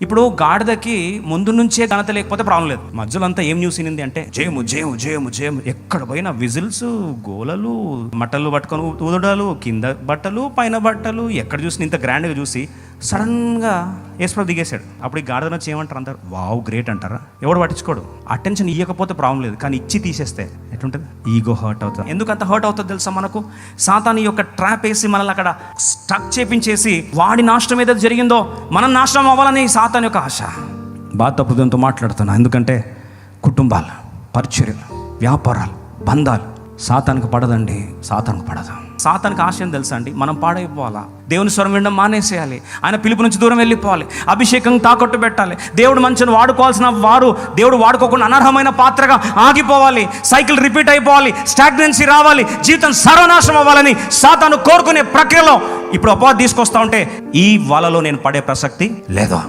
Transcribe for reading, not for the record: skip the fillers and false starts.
ఇప్పుడు గాడిదకి ముందు నుంచే ఘనత లేకపోతే ప్రాబ్లం లేదు. మధ్యలో అంతా ఏం న్యూస్ వినింది అంటే జయము జయము జయము జయము, ఎక్కడ పోయినా విజిల్స్, గోలలు, మట్టలు పట్టుకొని ఊదడాలు, కింద బట్టలు పైన బట్టలు, ఎక్కడ చూసి ఇంత గ్రాండ్గా చూసి సడన్గా యేసుప్రభు దిగేశాడు. అప్పుడు ఈ గాడిదను వచ్చి ఏమంటారు అందరు? వావ్ గ్రేట్ అంటారా? ఎవడు పట్టించుకోడు. అటెన్షన్ ఇవ్వకపోతే ప్రాబ్లం లేదు, కానీ ఇచ్చి తీసేస్తే ఎట్లుంటుంది? ఈగో హర్ట్ అవుతుంది. ఎందుకు అంత హర్ట్ అవుతుందో తెలుసా? మనకు సాతాను యొక్క ట్రాప్ వేసి మనల్ని అక్కడ స్టక్ చేపించేసి వాడి నాశనం ఏదైతే జరిగిందో మనం నాశనం అవ్వాలని సాతాను యొక్క ఆశ. బాధ తప్పుదంతో మాట్లాడుతున్నా, ఎందుకంటే కుటుంబాలు, పరిచర్యలు, వ్యాపారాలు, బంధాలు సాతానికి పడదండి. సాతానికి పడదు. సాతానికి ఆశయం తెలుసా అండి? మనం పాడైపోవాలా, దేవుని స్వరం వినడం మానేసేయాలి, ఆయన పిలుపు నుంచి దూరం వెళ్ళిపోవాలి, అభిషేకం తాకట్టు పెట్టాలి, దేవుడు మంచిని వాడుకోవాల్సిన వారు దేవుడు వాడుకోకుండా అనర్హమైన పాత్రగా ఆగిపోవాలి, సైకిల్ రిపీట్ అయిపోవాలి, స్టాగ్నెన్సీ రావాలి, జీవితం సర్వనాశనం అవ్వాలని సాతాను కోరుకునే ప్రక్రియలో ఇప్పుడు అపవాది తీసుకొస్తా ఉంటే ఈ వలలో నేను పడే ప్రసక్తి లేదు.